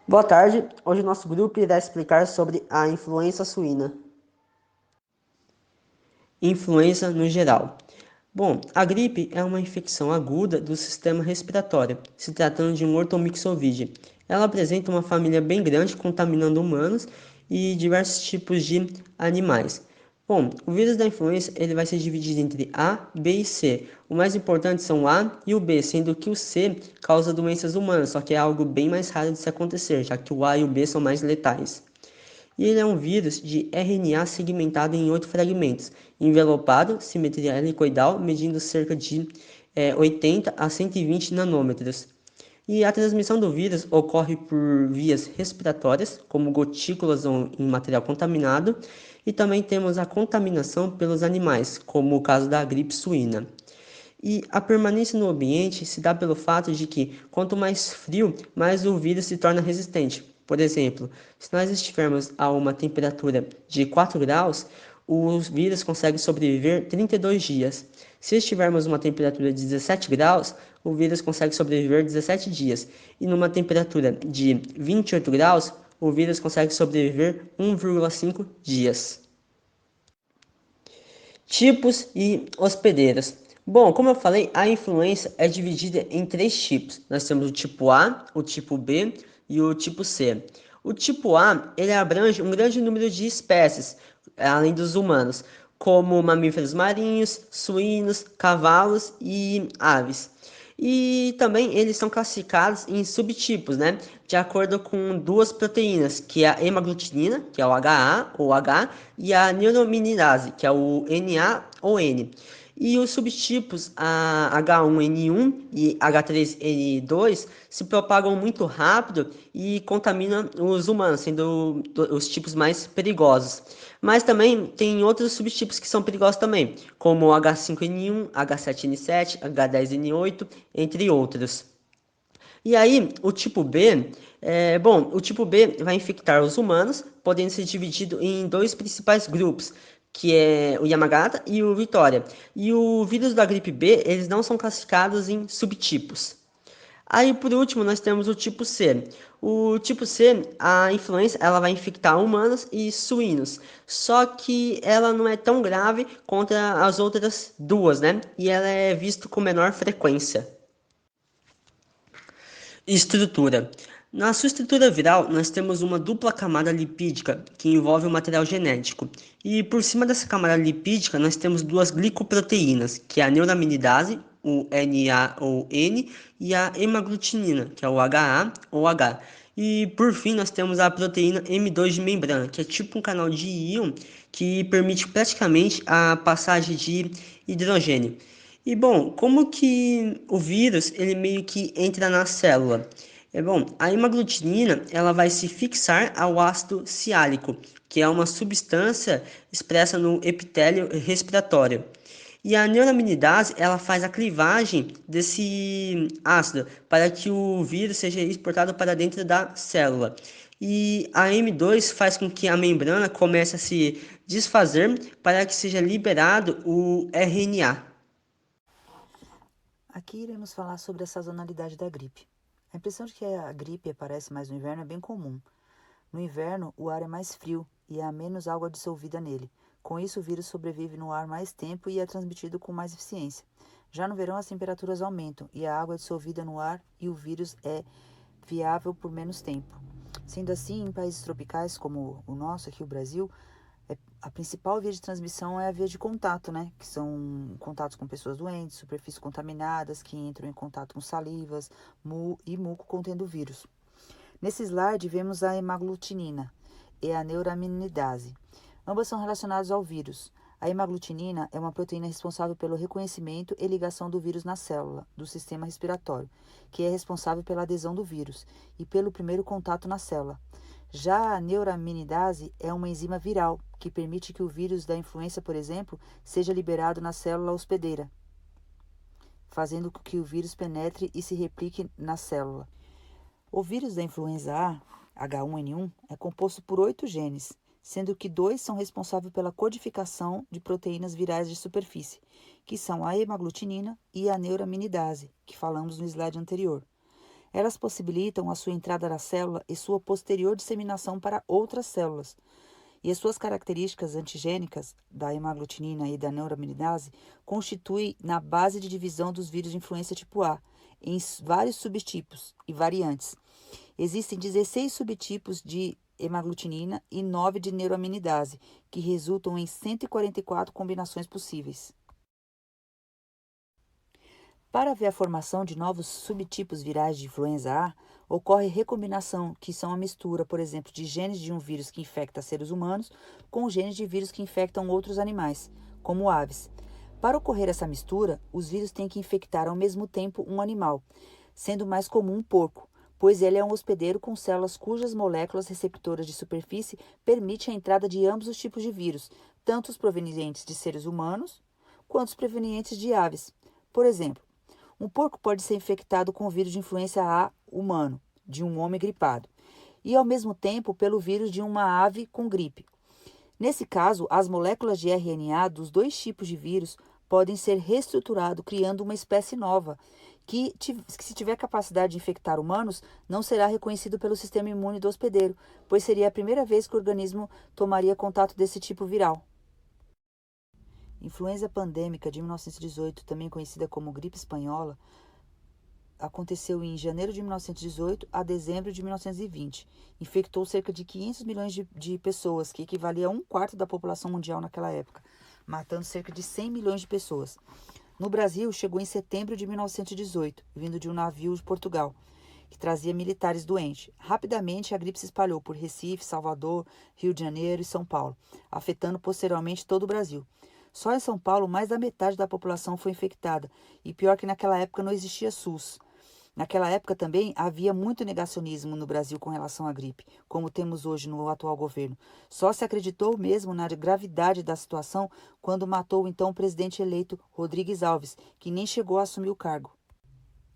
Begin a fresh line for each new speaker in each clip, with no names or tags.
Boa tarde, hoje o nosso grupo irá explicar sobre a influenza suína. Influenza no geral. Bom, a gripe é uma infecção aguda do sistema respiratório, se tratando de um ortomixovide. Ela apresenta uma família bem grande, contaminando humanos e diversos tipos de animais. Bom, o vírus da influenza ele vai ser dividido entre A, B e C. O mais importante são o A e o B, sendo que o C causa doenças humanas, só que é algo bem mais raro de se acontecer, já que o A e o B são mais letais. E ele é um vírus de RNA segmentado em 8 fragmentos, envelopado, simetria helicoidal, medindo cerca de 80 a 120 nanômetros. E a transmissão do vírus ocorre por vias respiratórias, como gotículas ou em material contaminado, e também temos a contaminação pelos animais, como o caso da gripe suína. E a permanência no ambiente se dá pelo fato de que, quanto mais frio, mais o vírus se torna resistente. Por exemplo, se nós estivermos a uma temperatura de 4 graus, o vírus consegue sobreviver 32 dias. Se estivermos uma temperatura de 17 graus, o vírus consegue sobreviver 17 dias. E numa temperatura de 28 graus, o vírus consegue sobreviver 1,5 dias. Tipos e hospedeiros. Bom, como eu falei, a influenza é dividida em 3 tipos. Nós temos o tipo A, o tipo B e o tipo C. O tipo A, ele abrange um grande número de espécies, além dos humanos, como mamíferos marinhos, suínos, cavalos e aves. E também eles são classificados em subtipos, né? De acordo com duas proteínas, que é a hemaglutinina, que é o HA ou H, e a neuraminidase, que é o NA ou N. E os subtipos a H1N1 e H3N2 se propagam muito rápido e contaminam os humanos, sendo os tipos mais perigosos. Mas também tem outros subtipos que são perigosos também, como o H5N1, H7N7, H10N8, entre outros. E aí, o tipo B, o tipo B vai infectar os humanos, podendo ser dividido em dois principais grupos, que é o Yamagata e o Vitória. E o vírus da gripe B, eles não são classificados em subtipos. Aí, por último, nós temos o tipo C. O tipo C, a influenza, ela vai infectar humanos e suínos. Só que ela não é tão grave contra as outras duas, né? E ela é vista com menor frequência. Estrutura. Na sua estrutura viral, nós temos uma dupla camada lipídica que envolve o material genético. E por cima dessa camada lipídica, nós temos duas glicoproteínas, que é a neuraminidase, o NA ou N, e a hemaglutinina, que é o HA ou H. E por fim, nós temos a proteína M2 de membrana, que é tipo um canal de íon que permite praticamente a passagem de hidrogênio. E bom, como que o vírus ele meio que entra na célula? A hemaglutinina ela vai se fixar ao ácido ciálico, que é uma substância expressa no epitélio respiratório. E a neuraminidase ela faz a clivagem desse ácido para que o vírus seja exportado para dentro da célula. E a M2 faz com que a membrana comece a se desfazer para que seja liberado o RNA.
Aqui iremos falar sobre a sazonalidade da gripe. A impressão de que a gripe aparece mais no inverno é bem comum. No inverno, o ar é mais frio e há menos água dissolvida nele. Com isso, o vírus sobrevive no ar mais tempo e é transmitido com mais eficiência. Já no verão, as temperaturas aumentam e a água é dissolvida no ar e o vírus é viável por menos tempo. Sendo assim, em países tropicais como o nosso, aqui o Brasil, a principal via de transmissão é a via de contato, né? Que são contatos com pessoas doentes, superfícies contaminadas, que entram em contato com salivas e muco contendo vírus. Nesse slide, vemos a hemaglutinina e a neuraminidase. Ambas são relacionadas ao vírus. A hemaglutinina é uma proteína responsável pelo reconhecimento e ligação do vírus na célula do sistema respiratório, que é responsável pela adesão do vírus e pelo primeiro contato na célula. Já a neuraminidase é uma enzima viral que permite que o vírus da influenza, por exemplo, seja liberado na célula hospedeira, fazendo com que o vírus penetre e se replique na célula. O vírus da influenza A, H1N1, é composto por 8 genes, sendo que 2 são responsáveis pela codificação de proteínas virais de superfície, que são a hemaglutinina e a neuraminidase, que falamos no slide anterior. Elas possibilitam a sua entrada na célula e sua posterior disseminação para outras células. E as suas características antigênicas da hemaglutinina e da neuraminidase constituem na base de divisão dos vírus de influenza tipo A, em vários subtipos e variantes. Existem 16 subtipos de hemaglutinina e 9 de neuraminidase, que resultam em 144 combinações possíveis. Para haver a formação de novos subtipos virais de influenza A, ocorre recombinação, que são a mistura, por exemplo, de genes de um vírus que infecta seres humanos com genes de vírus que infectam outros animais, como aves. Para ocorrer essa mistura, os vírus têm que infectar ao mesmo tempo um animal, sendo mais comum um porco, pois ele é um hospedeiro com células cujas moléculas receptoras de superfície permitem a entrada de ambos os tipos de vírus, tanto os provenientes de seres humanos quanto os provenientes de aves. Por exemplo, um porco pode ser infectado com o vírus de influenza A humano, de um homem gripado, e ao mesmo tempo pelo vírus de uma ave com gripe. Nesse caso, as moléculas de RNA dos dois tipos de vírus podem ser reestruturadas, criando uma espécie nova, que, se tiver capacidade de infectar humanos, não será reconhecido pelo sistema imune do hospedeiro, pois seria a primeira vez que o organismo tomaria contato desse tipo viral. Influenza pandêmica de 1918, também conhecida como gripe espanhola, aconteceu em janeiro de 1918 a dezembro de 1920. Infectou cerca de 500 milhões de pessoas, que equivalia a 1/4 da população mundial naquela época, matando cerca de 100 milhões de pessoas. No Brasil, chegou em setembro de 1918, vindo de um navio de Portugal, que trazia militares doentes. Rapidamente, a gripe se espalhou por Recife, Salvador, Rio de Janeiro e São Paulo, afetando posteriormente todo o Brasil. Só em São Paulo, mais da metade da população foi infectada, e pior que naquela época não existia SUS. Naquela época também havia muito negacionismo no Brasil com relação à gripe, como temos hoje no atual governo. Só se acreditou mesmo na gravidade da situação quando matou o então presidente eleito Rodrigues Alves, que nem chegou a assumir o cargo.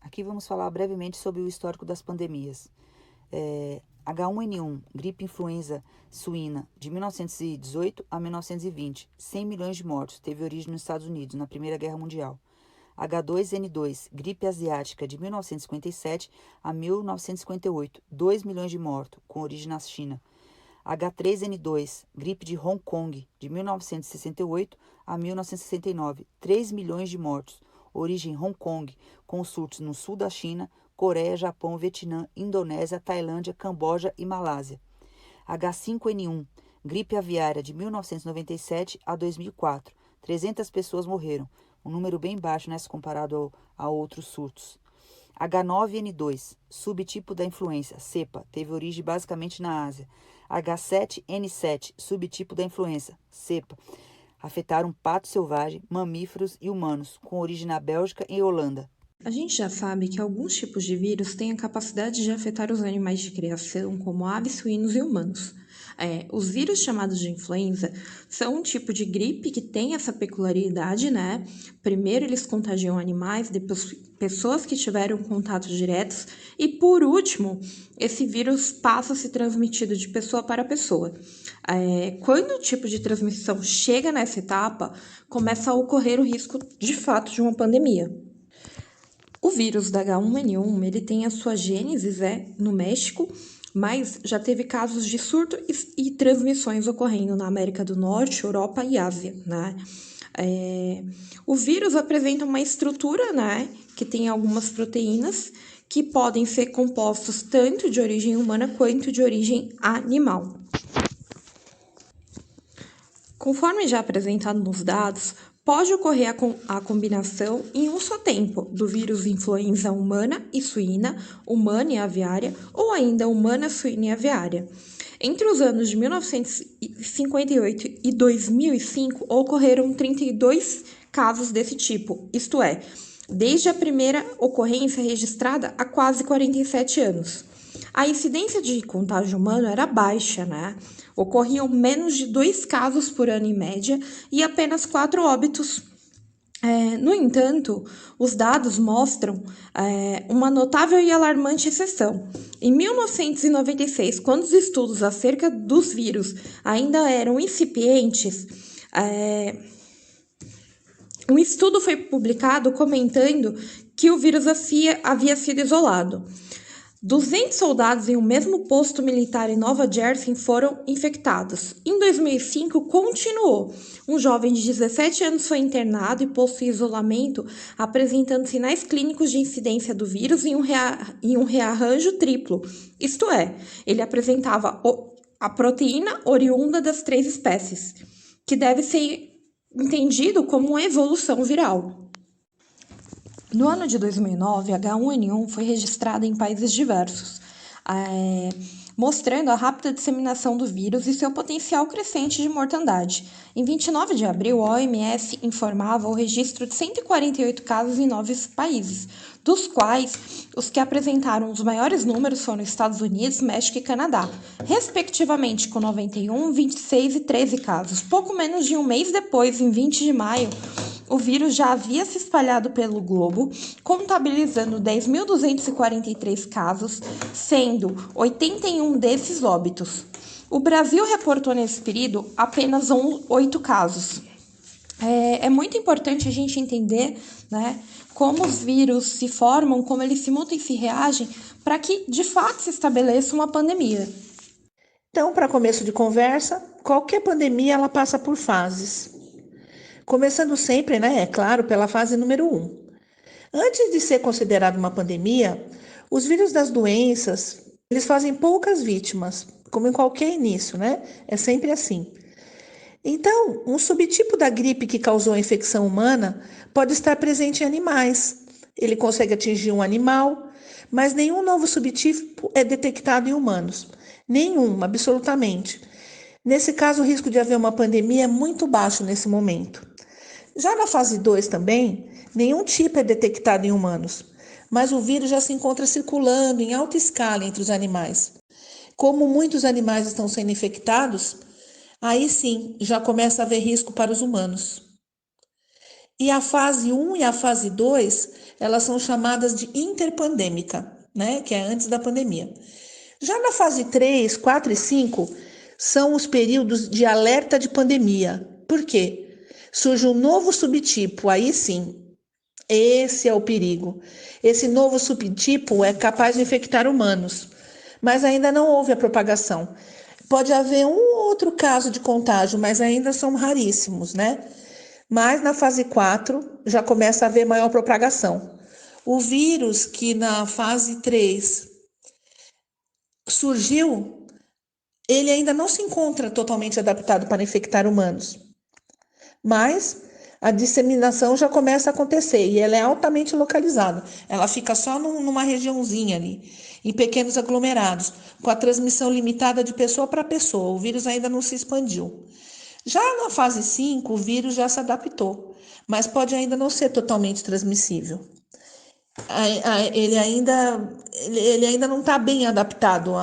Aqui vamos falar brevemente sobre o histórico das pandemias. H1N1, gripe influenza suína, de 1918 a 1920, 100 milhões de mortos, teve origem nos Estados Unidos, na Primeira Guerra Mundial. H2N2, gripe asiática, de 1957 a 1958, 2 milhões de mortos, com origem na China. H3N2, gripe de Hong Kong, de 1968 a 1969, 3 milhões de mortos, origem Hong Kong, com surtos no sul da China, Coreia, Japão, Vietnã, Indonésia, Tailândia, Camboja e Malásia. H5N1, gripe aviária de 1997 a 2004. 300 pessoas morreram, um número bem baixo, né, se comparado a outros surtos. H9N2, subtipo da influenza, cepa, teve origem basicamente na Ásia. H7N7, subtipo da influenza, cepa, afetaram pato selvagem, mamíferos e humanos, com origem na Bélgica e Holanda.
A gente já sabe que alguns tipos de vírus têm a capacidade de afetar os animais de criação, como aves, suínos e humanos. Os vírus chamados de influenza são um tipo de gripe que tem essa peculiaridade, né? Primeiro eles contagiam animais, depois pessoas que tiveram contatos diretos e, por último, esse vírus passa a ser transmitido de pessoa para pessoa. Quando o tipo de transmissão chega nessa etapa, começa a ocorrer o risco, de fato, de uma pandemia. O vírus da H1N1, ele tem a sua gênese no México, mas já teve casos de surto e transmissões ocorrendo na América do Norte, Europa e Ásia, né? O vírus apresenta uma estrutura, né, que tem algumas proteínas que podem ser compostos tanto de origem humana quanto de origem animal. Conforme já apresentado nos dados, pode ocorrer a combinação em um só tempo do vírus influenza humana e suína, humana e aviária, ou ainda humana, suína e aviária. Entre os anos de 1958 e 2005, ocorreram 32 casos desse tipo, isto é, desde a primeira ocorrência registrada há quase 47 anos. A incidência de contágio humano era baixa, né? Ocorriam menos de 2 casos por ano em média e apenas 4 óbitos. No entanto, os dados mostram uma notável e alarmante exceção. Em 1996, quando os estudos acerca dos vírus ainda eram incipientes, um estudo foi publicado comentando que o vírus havia sido isolado. 200 soldados em um mesmo posto militar em Nova Jersey foram infectados. Em 2005, continuou. Um jovem de 17 anos foi internado e posto em isolamento, apresentando sinais clínicos de incidência do vírus em um rearranjo triplo. Isto é, ele apresentava a proteína oriunda das 3 espécies, que deve ser entendido como uma evolução viral. No ano de 2009, H1N1 foi registrada em países diversos, mostrando a rápida disseminação do vírus e seu potencial crescente de mortandade. Em 29 de abril, a OMS informava o registro de 148 casos em 9 países, dos quais os que apresentaram os maiores números foram Estados Unidos, México e Canadá, respectivamente com 91, 26 e 13 casos. Pouco menos de um mês depois, em 20 de maio, o vírus já havia se espalhado pelo globo, contabilizando 10.243 casos, sendo 81 desses óbitos. O Brasil reportou nesse período apenas 8 casos. É muito importante a gente entender, né, como os vírus se formam, como eles se mutam e se reagem, para que de fato se estabeleça uma pandemia.
Então, para começo de conversa, qualquer pandemia ela passa por fases. Começando sempre, né, é claro, pela fase número 1. Antes de ser considerado uma pandemia, os vírus das doenças, eles fazem poucas vítimas, como em qualquer início, né? É sempre assim. Então, um subtipo da gripe que causou a infecção humana pode estar presente em animais. Ele consegue atingir um animal, mas nenhum novo subtipo é detectado em humanos. Nenhum, absolutamente. Nesse caso, o risco de haver uma pandemia é muito baixo nesse momento. Já na fase 2 também, nenhum tipo é detectado em humanos, mas o vírus já se encontra circulando em alta escala entre os animais. Como muitos animais estão sendo infectados, aí sim já começa a haver risco para os humanos. E a fase 1 e a fase 2, elas são chamadas de interpandêmica, né? Que é antes da pandemia. Já na fase 3, 4 e 5, são os períodos de alerta de pandemia. Por quê? Surge um novo subtipo, aí sim. Esse é o perigo. Esse novo subtipo é capaz de infectar humanos, mas ainda não houve a propagação. Pode haver um ou outro caso de contágio, mas ainda são raríssimos, né? Mas na fase 4 já começa a haver maior propagação. O vírus que na fase 3 surgiu, ele ainda não se encontra totalmente adaptado para infectar humanos. Mas a disseminação já começa a acontecer e ela é altamente localizada. Ela fica só numa regiãozinha ali, em pequenos aglomerados, com a transmissão limitada de pessoa para pessoa. O vírus ainda não se expandiu. Já na fase 5, o vírus já se adaptou, mas pode ainda não ser totalmente transmissível. Ele ainda não está bem adaptado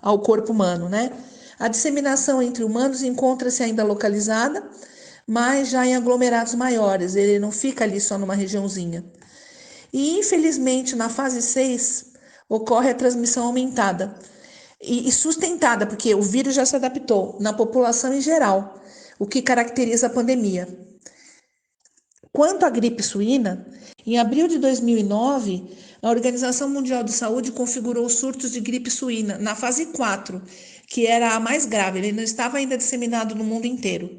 ao corpo humano, né? A disseminação entre humanos encontra-se ainda localizada, mas já em aglomerados maiores, ele não fica ali só numa regiãozinha. E, infelizmente, na fase 6, ocorre a transmissão aumentada e sustentada, porque o vírus já se adaptou na população em geral, o que caracteriza a pandemia. Quanto à gripe suína, em abril de 2009, a Organização Mundial de Saúde configurou surtos de gripe suína na fase 4, que era a mais grave, ele não estava ainda disseminado no mundo inteiro.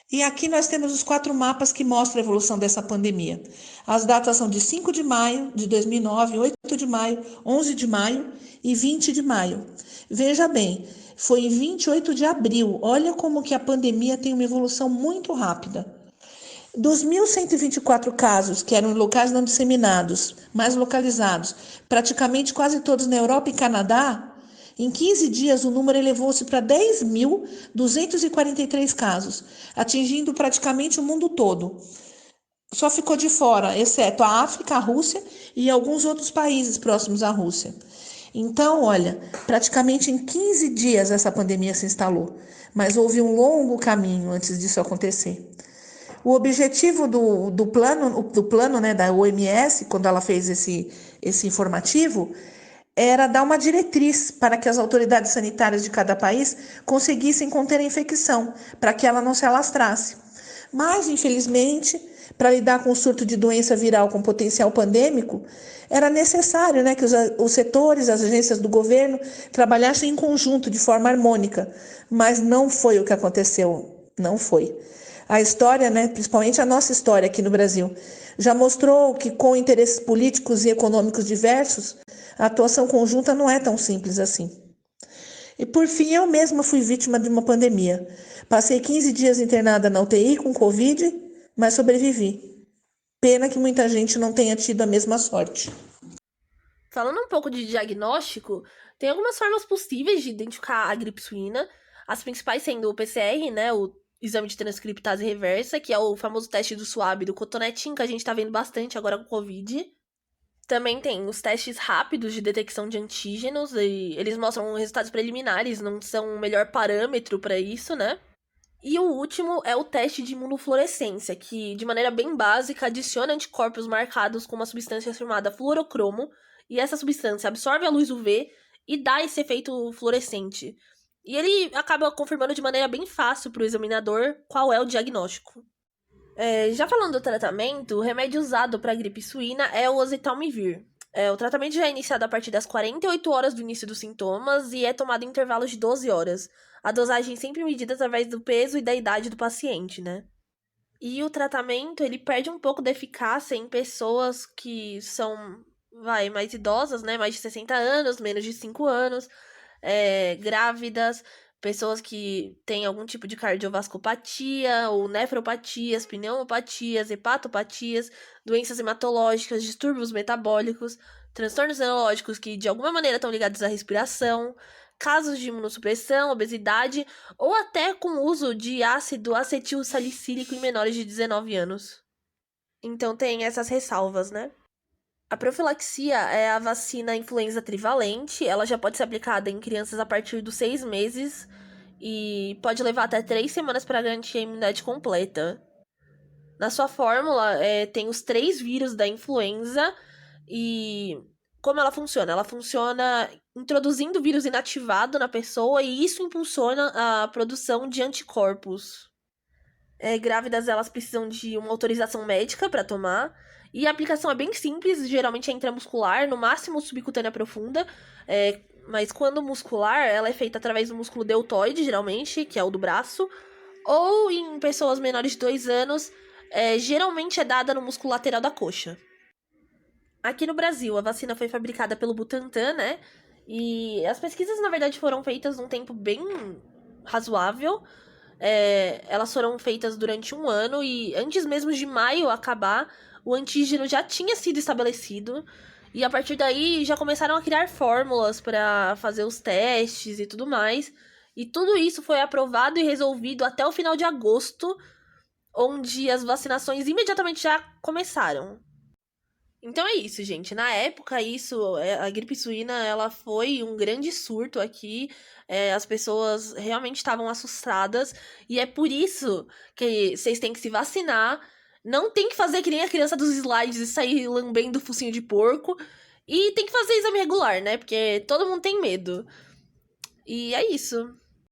E aqui nós temos os 4 mapas que mostram a evolução dessa pandemia. As datas são de 5 de maio de 2009, 8 de maio, 11 de maio e 20 de maio. Veja bem, foi em 28 de abril. Olha como que a pandemia tem uma evolução muito rápida. Dos 1.124 casos, que eram em locais não disseminados, mas localizados, praticamente quase todos na Europa e Canadá, em 15 dias, o número elevou-se para 10.243 casos, atingindo praticamente o mundo todo. Só ficou de fora, exceto a África, a Rússia e alguns outros países próximos à Rússia. Então, olha, praticamente em 15 dias essa pandemia se instalou, mas houve um longo caminho antes disso acontecer. O objetivo do plano, né, da OMS, quando ela fez esse informativo, era dar uma diretriz para que as autoridades sanitárias de cada país conseguissem conter a infecção, para que ela não se alastrasse. Mas, infelizmente, para lidar com o surto de doença viral com potencial pandêmico, era necessário, né, que os setores, as agências do governo trabalhassem em conjunto, de forma harmônica. Mas não foi o que aconteceu, não foi. A história, né, principalmente a nossa história aqui no Brasil, já mostrou que com interesses políticos e econômicos diversos, a atuação conjunta não é tão simples assim. E por fim, eu mesma fui vítima de uma pandemia. Passei 15 dias internada na UTI com Covid, mas sobrevivi. Pena que muita gente não tenha tido a mesma sorte.
Falando um pouco de diagnóstico, tem algumas formas possíveis de identificar a gripe suína. As principais sendo o PCR, né, o exame de transcriptase reversa, que é o famoso teste do swab do cotonetinho, que a gente tá vendo bastante agora com o Covid. Também tem os testes rápidos de detecção de antígenos, e eles mostram resultados preliminares, não são o melhor parâmetro para isso, né? E o último é o teste de imunofluorescência, que, de maneira bem básica, adiciona anticorpos marcados com uma substância chamada fluorocromo, e essa substância absorve a luz UV e dá esse efeito fluorescente. E ele acaba confirmando de maneira bem fácil para o examinador qual é o diagnóstico. Já falando do tratamento, o remédio usado para a gripe suína é o oseltamivir. O tratamento já é iniciado a partir das 48 horas do início dos sintomas e é tomado em intervalos de 12 horas. A dosagem sempre medida através do peso e da idade do paciente, né? E o tratamento, ele perde um pouco da eficácia em pessoas que são, mais idosas, né? Mais de 60 anos, menos de 5 anos, grávidas, pessoas que têm algum tipo de cardiovasculopatia, ou nefropatias, pneumopatias, hepatopatias, doenças hematológicas, distúrbios metabólicos, transtornos neurológicos que de alguma maneira estão ligados à respiração, casos de imunossupressão, obesidade, ou até com uso de ácido acetil salicílico em menores de 19 anos. Então tem essas ressalvas, né? A profilaxia é a vacina influenza trivalente. Ela já pode ser aplicada em crianças a partir dos 6 meses e pode levar até 3 semanas para garantir a imunidade completa. Na sua fórmula, tem os 3 vírus da influenza e como ela funciona? Ela funciona introduzindo o vírus inativado na pessoa e isso impulsiona a produção de anticorpos. Grávidas, elas precisam de uma autorização médica para tomar. E a aplicação é bem simples, geralmente é intramuscular, no máximo subcutânea profunda. Mas quando muscular, ela é feita através do músculo deltoide, geralmente, que é o do braço. Ou em pessoas menores de 2 anos, geralmente é dada no músculo lateral da coxa. Aqui no Brasil, a vacina foi fabricada pelo Butantan, né? E as pesquisas, na verdade, foram feitas num tempo bem razoável. Elas foram feitas durante 1 ano e antes mesmo de maio acabar, o antígeno já tinha sido estabelecido. E a partir daí já começaram a criar fórmulas para fazer os testes e tudo mais. E tudo isso foi aprovado e resolvido até o final de agosto, onde as vacinações imediatamente já começaram. Então é isso, gente. Na época, a gripe suína, ela foi um grande surto aqui. As pessoas realmente estavam assustadas. E é por isso que vocês têm que se vacinar. Não tem que fazer que nem a criança dos slides e sair lambendo o focinho de porco. E tem que fazer exame regular, né? Porque todo mundo tem medo. E é isso.